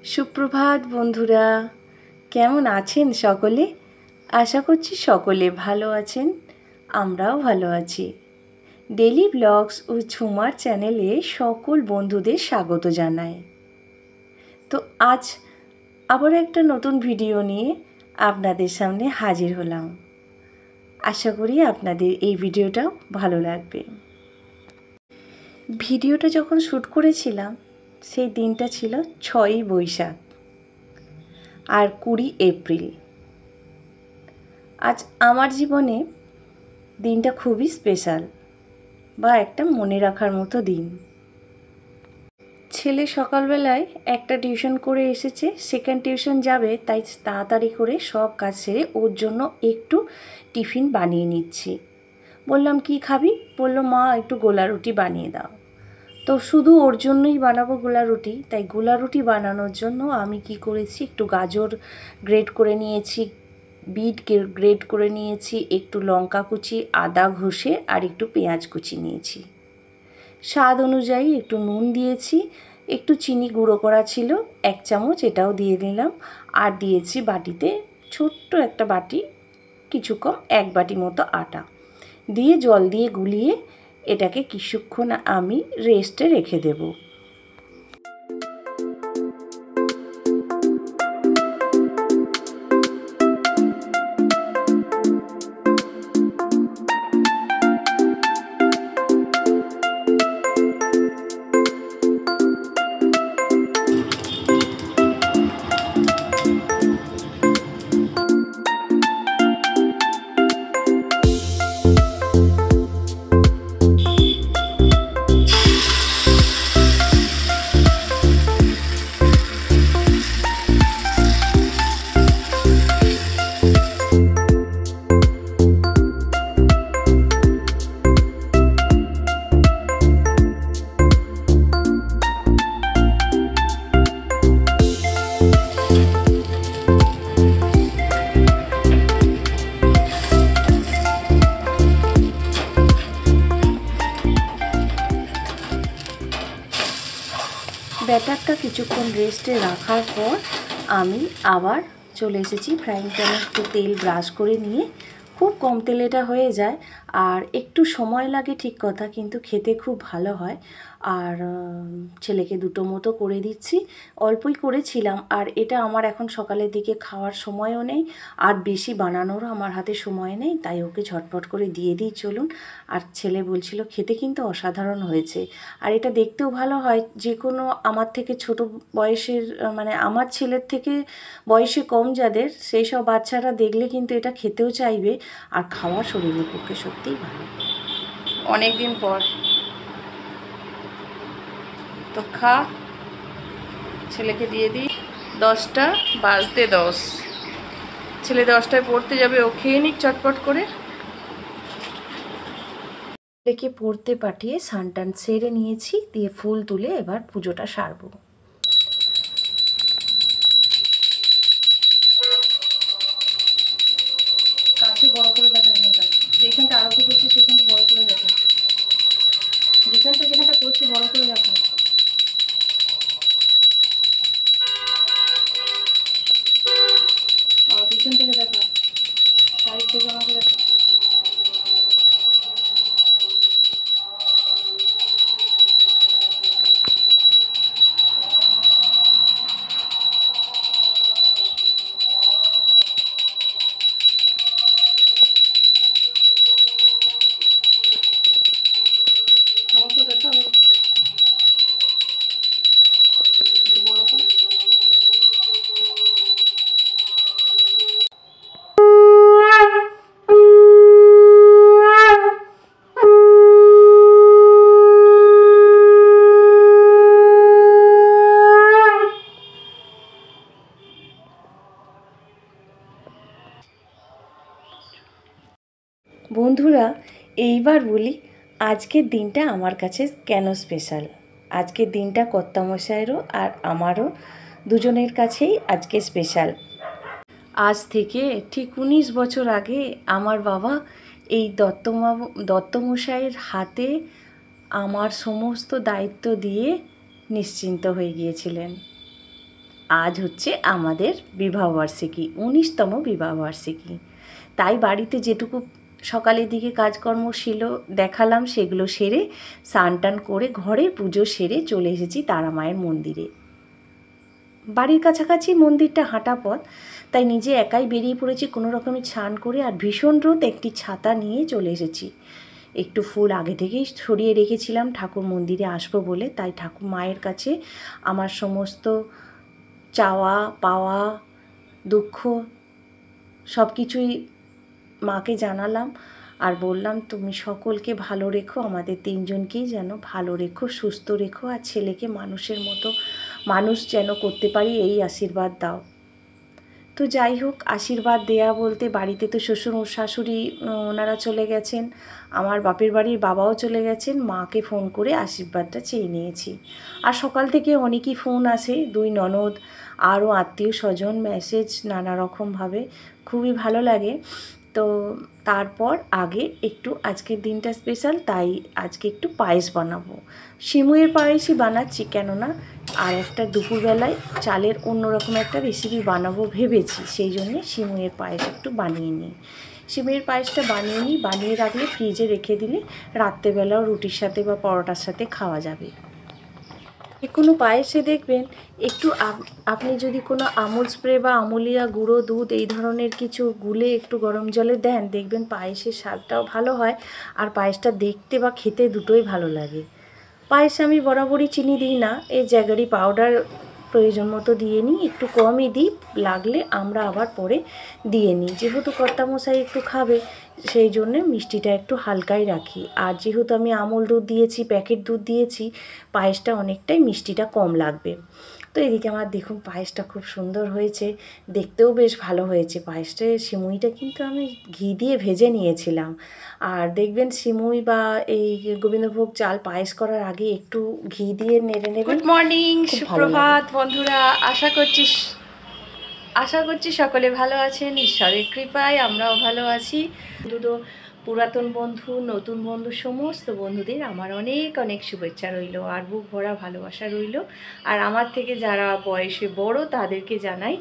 সুপ্রভাত বন্ধুরা, কেমন আছেন সকলে? আশা করছি সকলে ভালো আছেন, আমরাও ভালো আছি। ডেলি ব্লগস ও ঝুমার চ্যানেলে সকল বন্ধুদের স্বাগত জানাই। তো আজ আবার একটা নতুন ভিডিও নিয়ে আপনাদের সামনে হাজির হলাম। আশা করি আপনাদের এই ভিডিওটাও ভালো লাগবে। ভিডিওটা যখন শ্যুট করেছিলাম সেই দিনটা ছিল 6ই বৈশাখ আর 20 এপ্রিল। আজ আমার জীবনে দিনটা খুবই স্পেশাল বা একটা মনে রাখার মতো দিন। ছেলে সকালবেলায় একটা টিউশন করে এসেছে, সেকেন্ড টিউশন যাবে, তাই তাড়াতাড়ি করে সব কাজ সেরে ওর জন্য একটু টিফিন বানিয়ে নিচ্ছি। বললাম কি খাবি? বলল মা একটু গোলা রুটি বানিয়ে দাও। তো শুধু ওর জন্যই বানাবো গোলা রুটি, তাই গোলা রুটি বানানোর জন্য আমি কি করেছি, একটু গাজর গ্রেট করে নিয়েছি, বিট গ্রেট করে নিয়েছি, একটু লঙ্কা কুচি, আদা ঘষে আর একটু পেঁয়াজ কুচি নিয়েছি। স্বাদ অনুযায়ী একটু নুন দিয়েছি, একটু চিনি গুঁড়ো করা ছিল 1 চামচ, এটাও দিয়ে দিলাম। আর দিয়েছি বাটিতে, ছোট্ট একটা বাটি, কিছু কম 1 বাটি মতো আটা দিয়ে জল দিয়ে গুলিয়ে এটাকে কিছুক্ষণ আমি রেস্টে রেখে দেব। ব্যাটারটা কিছুক্ষণ রেস্টে রাখার পর আমি আবার চলে এসেছি ফ্রাইং প্যানে, একটু তেল ব্রাশ করে নিয়ে, খুব কম তেলে এটা হয়ে যায় আর একটু সময় লাগে ঠিক কথা, কিন্তু খেতে খুব ভালো হয়। আর ছেলেকে 2টো মতো করে দিচ্ছি, অল্পই করেছিলাম। আর এটা আমার এখন সকালের দিকে খাওয়ার সময়ও নেই আর বেশি বানানোরও আমার হাতে সময় নেই, তাই ওকে ঝটপট করে দিয়ে দিই চলুন। আর ছেলে বলছিল খেতে কিন্তু অসাধারণ হয়েছে, আর এটা দেখতেও ভালো হয়। যে কোনো আমার থেকে ছোট বয়সের, মানে আমার ছেলের থেকে বয়সে কম যাদের, সেই সব বাচ্চারা দেখলে কিন্তু এটা খেতেও চাইবে, আর খাওয়া শরীরের পক্ষে সত্যিই ভালো। অনেক দিন পর তো খা, ছেলেকে দিয়ে দিই। 10টা বাজতে 10, ছেলে 10টায় পড়তে যাবে, ও খেয়ে নিক চটপট করে। ছেলেকে পড়তে পাঠিয়ে স্নান সেরে নিয়েছি, দিয়ে ফুল তুলে এবার পুজোটা সারবো। কাছে বড় করে দেখা, এখানটা যেখানটা আরতি করছি সেখানটা বড় করে দেখা, যেখানটা করছি বড় করে দেখা। পিছন থেকে দেখা, সাইড থেকে আমাকে দেখা। আমাকে দেখা, একটু বড় করে। বন্ধুরা, এইবার বলি আজকের দিনটা আমার কাছে কেন স্পেশাল। আজকের দিনটা কর্তামশাইয়েরও আর আমারও দুজনের কাছেই আজকে স্পেশাল। আজ থেকে ঠিক 19 বছর আগে আমার বাবা এই দত্তমশাইয়ের হাতে আমার সমস্ত দায়িত্ব দিয়ে নিশ্চিন্ত হয়ে গিয়েছিলেন। আজ হচ্ছে আমাদের বিবাহবার্ষিকী, 19তম বিবাহবার্ষিকী। তাই বাড়িতে যেটুকু সকালের দিকে কাজকর্ম ছিল দেখালাম, সেগুলো সেরে স্নান টান করে ঘরে পুজো সেরে চলে এসেছি তারা মায়ের মন্দিরে। বাড়ির কাছাকাছি মন্দিরটা হাঁটা পথ, তাই নিজে একাই বেরিয়ে পড়েছি কোনো রকমে স্নান করে। আর ভীষণ রোদ, একটি ছাতা নিয়ে চলে এসেছি। একটু ফুল আগে থেকেই ছড়িয়ে রেখেছিলাম ঠাকুর মন্দিরে আসবো বলে, তাই ঠাকুর মায়ের কাছে আমার সমস্ত চাওয়া পাওয়া দুঃখ সব কিছুই মাকে জানালাম। আর বললাম, তুমি সকলকে ভালো রেখো, আমাদের তিনজনকেই যেন ভালো রেখো, সুস্থ রেখো, আর ছেলেকে মানুষের মতো মানুষ যেন করতে পারি, এই আশীর্বাদ দাও। তো যাই হোক, আশীর্বাদ দেয়া বলতে বাড়িতে তো শ্বশুর শাশুড়ি ওনারা চলে গেছেন, আমার বাপের বাড়ির বাবাও চলে গেছেন, মাকে ফোন করে আশীর্বাদটা চেয়ে নিয়েছি। আর সকাল থেকে অনেকই ফোন আসে, 2 ননদ আরও আত্মীয় স্বজন, মেসেজ নানা রকমভাবে, খুবই ভালো লাগে। তো তারপর আগে একটু আজকের দিনটা স্পেশাল, তাই আজকে একটু পায়েস বানাবো। সিমুয়ের পায়েসই বানাচ্ছি, কেননা আর একটা দুপুরবেলায় চালের অন্যরকম একটা রেসিপি বানাবো ভেবেছি, সেই জন্যে সিমুয়ের পায়েস একটু বানিয়ে নিই। সিমুয়ের পায়েসটা বানিয়ে রাখলে ফ্রিজে রেখে দিলে রাত্রেবেলাও রুটির সাথে বা পরোটার সাথে খাওয়া যাবে। কোনো পায়েসে দেখবেন একটু আপনি যদি কোনো আমুল স্প্রে বা আমুলিয়া গুঁড়ো দুধ এই ধরনের কিছু গুলে একটু গরম জলে দেন, দেখবেন পায়েসের স্বাদটাও ভালো হয়, আর পায়েসটা দেখতে বা খেতে দুটোই ভালো লাগে। পায়েসে আমি বরাবরই চিনি দিই না, এই জ্যাগারি পাউডার প্রয়োজন মতো দিয়ে নিই, একটু কমই দিই, লাগলে আমরা আবার পরে দিয়ে নিই। যেহেতু কর্তামশাই একটু খাবে, সেই জন্যে মিষ্টিটা একটু হালকাই রাখি। আর যেহেতু আমি আমুল দুধ দিয়েছি, প্যাকেট দুধ দিয়েছি, পায়েসটা অনেকটাই মিষ্টিটা কম লাগবে। তো এদিকে আমার দেখুন পায়েসটা খুব সুন্দর হয়েছে, দেখতেও বেশ ভালো হয়েছে। পায়েসটা সিমুইটা কিন্তু আমি ঘি দিয়ে ভেজে নিয়েছিলাম। আর দেখবেন সিমুই বা এই গোবিন্দভোগ চাল পায়েস করার আগে একটু ঘি দিয়ে নেড়ে নেবেন। গুড মর্নিং, সুপ্রভাত বন্ধুরা, আশা করছি সকলে ভালো আছেন, ঈশ্বরের কৃপায় আমরাও ভালো আছি। দুটো পুরাতন বন্ধু, নতুন বন্ধু, সমস্ত বন্ধুদের আমার অনেক অনেক শুভেচ্ছা রইল, আর বুক ভরা ভালোবাসা রইল। আর আমার থেকে যারা বয়সে বড় তাদেরকে জানাই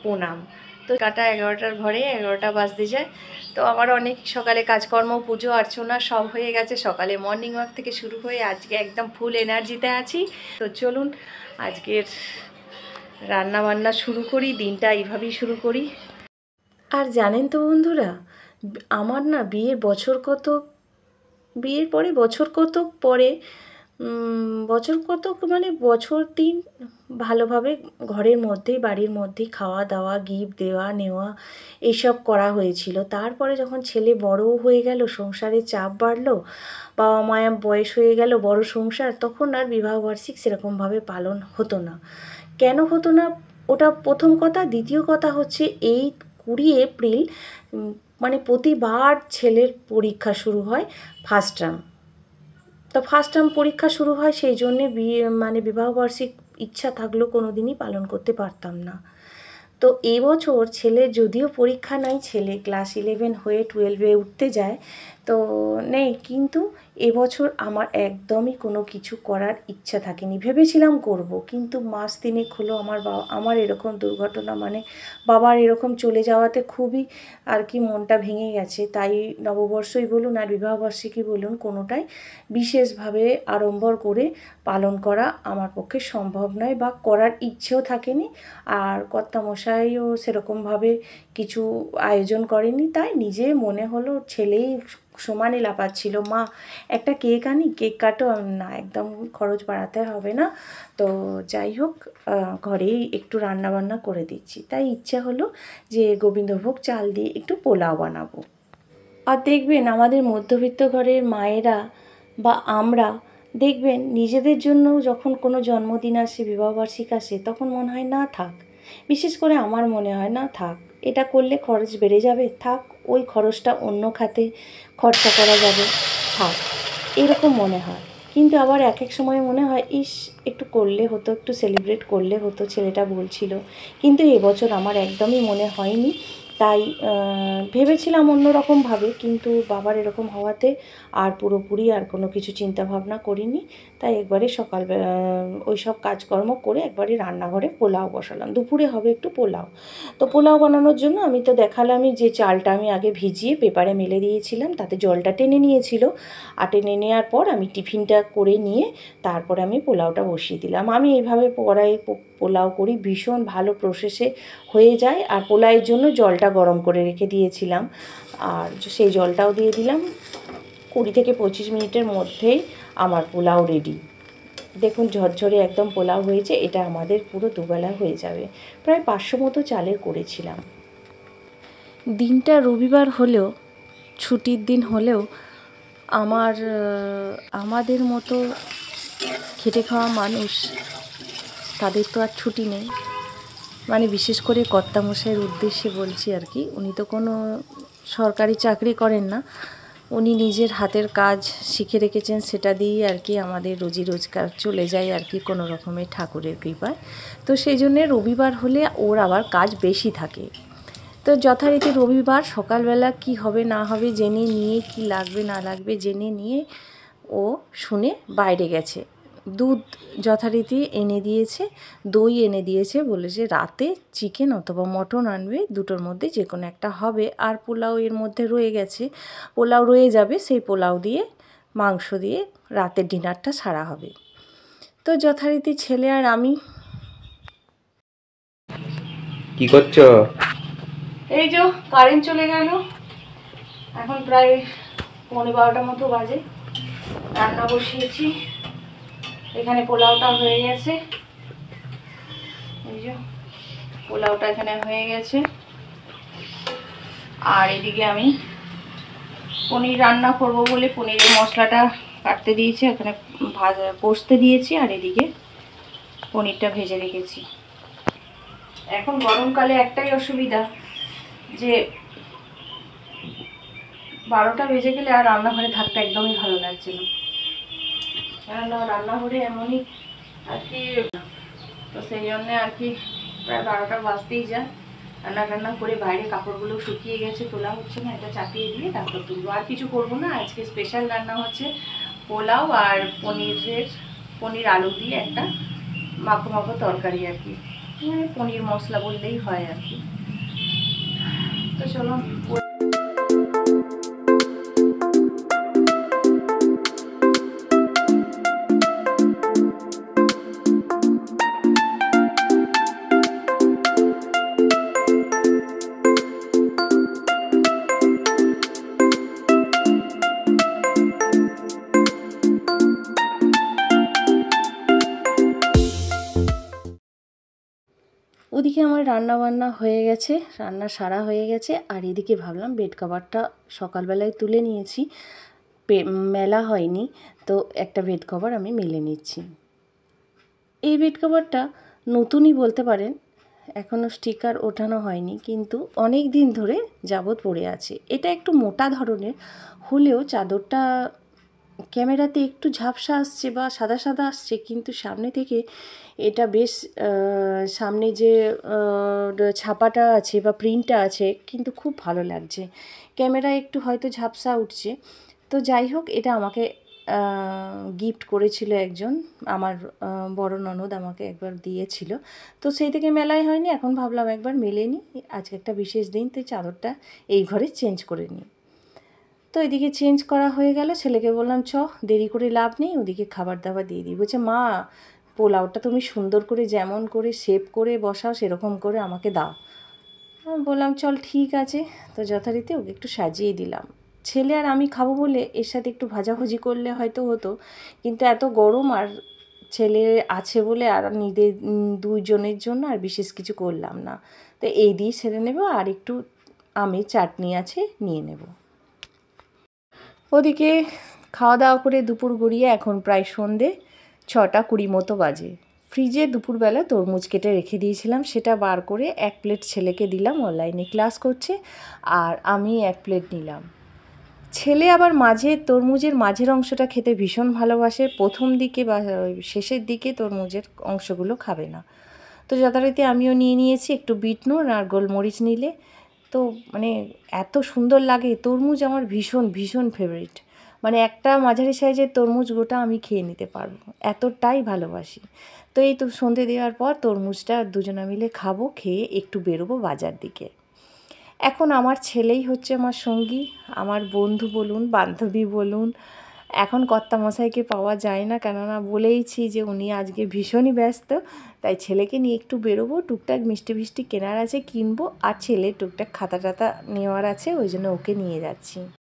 প্রণাম। তো কাটা 11টার ঘরে, 11টা বাজতে যায়। তো আমার অনেক সকালে কাজকর্ম, পুজো অর্চনা সব হয়ে গেছে, সকালে মর্নিং ওয়াক থেকে শুরু হয়ে আজকে একদম ফুল এনার্জিতে আছি। তো চলুন আজকের রান্না বান্না শুরু করি, দিনটা এইভাবেই শুরু করি। আর জানেন তো বন্ধুরা, আমার না বিয়ের পরে বছর কতক মানে বছর 3 ভালোভাবে ঘরের মধ্যেই, বাড়ির মধ্যেই খাওয়া দাওয়া, গিফট দেওয়া নেওয়া এইসব করা হয়েছিল। তারপরে যখন ছেলে বড়ও হয়ে গেল, সংসারের চাপ বাড়লো, বাবা মায়ের বয়স হয়ে গেল, বড় সংসার, তখন আর বিবাহবার্ষিক সেরকমভাবে পালন হতো না। কেন হতো না, ওটা প্রথম কথা। দ্বিতীয় কথা হচ্ছে এই 20 এপ্রিল মানে প্রতিবার ছেলের পরীক্ষা শুরু হয়, ফার্স্ট টার্ম। তো ফার্স্ট টার্ম পরীক্ষা শুরু হয়, সেই জন্যে বিবাহবার্ষিক ইচ্ছা থাকলেও কোনো দিনই পালন করতে পারতাম না। তো এবছর ছেলের যদিও পরীক্ষা নাই, ছেলে ক্লাস 11 হয়ে 12-এ উঠতে যায়, তো নেই, কিন্তু এবছর আমার একদমই কোনো কিছু করার ইচ্ছা থাকেনি। ভেবেছিলাম করব, কিন্তু মাস 3 হলো আমার এরকম দুর্ঘটনা, মানে বাবার এরকম চলে যাওয়াতে খুবই আর কি মনটা ভেঙে গেছে। তাই নববর্ষই বলুন আর বিবাহবার্ষিকী বলুন, কোনোটাই বিশেষভাবে আড়ম্বর করে পালন করা আমার পক্ষে সম্ভব নয়, বা করার ইচ্ছেও থাকেনি। আর কর্তামশাইও সেরকমভাবে কিছু আয়োজন করেনি, তাই নিজে মনে হলো, ছেলেই সমানে লাফাচ্ছিল, মা একটা কেক আনি, কেক কাটো, না একদম খরচ বাড়াতে হবে না। তো যাই হোক, ঘরেই একটু রান্নাবান্না করে দিচ্ছি। তাই ইচ্ছা হলো যে গোবিন্দভোগ চাল দিয়ে একটু পোলাও বানাবো। আর দেখবেন আমাদের মধ্যবিত্ত ঘরের মায়েরা বা আমরা দেখবেন নিজেদের জন্য যখন কোনো জন্মদিন আসে, বিবাহবার্ষিকী আসে, তখন মনে হয় না থাক। বিশেষ করে আমার মনে হয় না থাক, এটা করলে খরচ বেড়ে যাবে, থাক ওই খরচটা অন্য খাতে খরচা করা যাবে, থাক, এরকম মনে হয়। কিন্তু আবার এক সময় মনে হয়, ইস একটু করলে হতো, একটু সেলিব্রেট করলে হতো, ছেলেটা বলছিল। কিন্তু এবছর আমার একদমই মনে হয়নি। তাই ভেবেছিলাম অন্যরকমভাবে, কিন্তু বাবার এরকম হওয়াতে আর পুরোপুরি আর কোনো কিছু চিন্তাভাবনা করিনি। তাই একবারে সকালবেলা ওই সব কাজকর্ম করে একবারে রান্নাঘরে পোলাও বসালাম। দুপুরে হবে একটু পোলাও। তো পোলাও বানানোর জন্য আমি তো দেখালামই যে চালটা আমি আগে ভিজিয়ে পেপারে মেলে দিয়েছিলাম, তাতে জলটা টেনে নিয়েছিল। আর টেনে নেওয়ার পর আমি টিফিনটা করে নিয়ে তারপরে আমি পোলাওটা বসিয়ে দিলাম। আমি এইভাবে কড়াইয়ে পোলাও করি, ভীষণ ভালো প্রসেসে হয়ে যায়। আর পোলাওয়ের জন্য জলটা গরম করে রেখে দিয়েছিলাম, আর সেই জলটাও দিয়ে দিলাম। 20 থেকে 25 মিনিটের মধ্যেই আমার পোলাও রেডি। দেখুন ঝরঝরে একদম পোলাও হয়েছে। এটা আমাদের পুরো দুবেলা হয়ে যাবে। প্রায় 500 মতো চালের করেছিলাম। দিনটা রবিবার হলেও, ছুটির দিন হলেও, আমাদের মতো খেটে খাওয়া মানুষ, তাদের তো আর ছুটি নেই। মানে বিশেষ করে কর্তামশাইয়ের উদ্দেশ্যে বলছি আর কি। উনি তো কোনো সরকারি চাকরি করেন না, উনি নিজের হাতের কাজ শিখে রেখেছেন, সেটা দিয়েই আর কি আমাদের রুজি রোজগার চলে যায় আর কি, কোনো রকমের ঠাকুরের কৃপায়। তো সেই জন্যে রবিবার হলে ওর আবার কাজ বেশি থাকে। তো যথারীতি রবিবার সকালবেলা কি হবে না হবে জেনে নিয়ে, কি লাগবে না লাগবে জেনে নিয়ে ও শুনে বাইরে গেছে। দুধ যথারীতি এনে দিয়েছে, দই এনে দিয়েছে, বলেছে রাতে চিকেন অথবা মটন আনবে, দুটোর মধ্যে যে কোনো একটা হবে। আর পোলাও এর মধ্যে রয়ে গেছে, পোলাও রয়ে যাবে, সেই পোলাও দিয়ে মাংস দিয়ে রাতের ডিনারটা সারা হবে। তো যথারীতি ছেলে আর আমি কি করছো? এই যে কারেন্ট চলে গেল, এখন প্রায় 11:30 মতো বাজে। রান্না বসিয়েছি, এখানে পোলাওটা হয়ে গেছে। এই যে পোলাওটা এখানে হয়ে গেছে। আর এদিকে আমি পনির রান্না করব বলে পনিরের মশলাটা কাটতে দিয়েছি, এখানে কষতে দিয়েছি। আর এদিকে পনিরটা ভেজে রেখেছি। এখন গরমকালে একটাই অসুবিধা, যে 12টা বেজে গেলে আর রান্নাঘরে থাকতে একদমই ভালো লাগছে না। কেননা রান্নাঘরে এমনই আর কি, তো সেই জন্যে আর কি প্রায় 12টা বাজতেই যায়। রান্না করে বাইরে কাপড়গুলো শুকিয়ে গেছে, তোলা হচ্ছে না, এটা চাপিয়ে দিয়ে তারপর তুলবো। আর কিছু করবো না, আজকে স্পেশাল রান্না হচ্ছে পোলাও আর পনির আলু দিয়ে একটা মাখো মাখো তরকারি আর কি, পনির মশলা বললেই হয় আর কি। তো চলো, ওদিকে আমার রান্না বান্না হয়ে গেছে, রান্না সারা হয়ে গেছে। আর এদিকে ভাবলাম বেড কভারটা সকালবেলায় তুলে নিয়েছি, মেলা হয়নি, তো একটা বেড কভার আমি মেলে নিচ্ছি। এই বেড কভারটা নতুনই বলতে পারেন, এখনও স্টিকার ওঠানো হয়নি, কিন্তু অনেক দিন ধরে যাবৎ পড়ে আছে। এটা একটু মোটা ধরনের হলেও চাদরটা ক্যামেরাতে একটু ঝাপসা আসছে বা সাদা সাদা আসছে, কিন্তু সামনে থেকে এটা বেশ, সামনে যে ছাপাটা আছে বা প্রিন্টটা আছে কিন্তু খুব ভালো লাগছে। ক্যামেরায় একটু হয়তো ঝাপসা উঠছে। তো যাই হোক, এটা আমাকে গিফট করেছিল একজন, আমার বড় ননদ আমাকে একবার দিয়েছিল। তো সেই থেকে মেলাই হয়নি, এখন ভাবলাম একবার মেলে নিই, আজকে একটা বিশেষ দিন, তো চাদরটা এই ঘরে চেঞ্জ করে নিই। তো এদিকে চেঞ্জ করা হয়ে গেল, ছেলেকে বললাম চ, দেরি করে লাভ নেই, ওদিকে খাবার দাবার দিয়ে দিই। বলছে মা, পোলাওটা তুমি সুন্দর করে যেমন করে শেপ করে বসাও সেরকম করে আমাকে দাও। বললাম চল ঠিক আছে। তো যথারীতি ওকে একটু সাজিয়ে দিলাম। ছেলে আর আমি খাবো বলে এর সাথে একটু ভাজাভুজি করলে হয়তো হতো, কিন্তু এত গরম আর ছেলে আছে বলে আর নিজেদের দুইজনের জন্য আর বিশেষ কিছু করলাম না। তো এই দিয়ে সেরে নেব, আর একটু আমের চাটনি আছে নিয়ে নেব। ওদিকে খাওয়া দাওয়া করে দুপুর গড়িয়ে এখন প্রায় সন্ধে 6:20 মতো বাজে। ফ্রিজে দুপুরবেলা তরমুজ কেটে রেখে দিয়েছিলাম, সেটা বার করে 1 প্লেট ছেলেকে দিলাম, অনলাইনে ক্লাস করছে, আর আমি 1 প্লেট নিলাম। ছেলে আবার তরমুজের মাঝের অংশটা খেতে ভীষণ ভালোবাসে, প্রথম দিকে বা শেষের দিকে তরমুজের অংশগুলো খাবে না। তো যথারীতি আমিও নিয়ে নিয়েছি, একটু বিট নুন আর গোলমরিচ নিলে তো মানে এত সুন্দর লাগে। তরমুজ আমার ভীষণ ভীষণ ফেভারিট, মানে একটা মাঝারি সাইজের তরমুজ গোটা আমি খেয়ে নিতে পারবো, এতটাই ভালোবাসি। তো এই তো সন্ধে দেওয়ার পর তরমুজটা দুজনে মিলে খাবো, খেয়ে একটু বেরোবো বাজার দিকে। এখন আমার ছেলেই হচ্ছে আমার সঙ্গী, আমার বন্ধু বলুন বান্ধবী বলুন। এখন কর্তামশাইকে পাওয়া যায় না, কেননা বলেইছি যে উনি আজকে ভীষণই ব্যস্ত। তাই ছেলেকে নিয়ে একটু বেরোবো, টুকটাক মিষ্টি ফিষ্টি কেনার আছে কিনবো, আর ছেলের টুকটাক খাতা টাতা নেওয়ার আছে, ওই জন্য ওকে নিয়ে যাচ্ছি।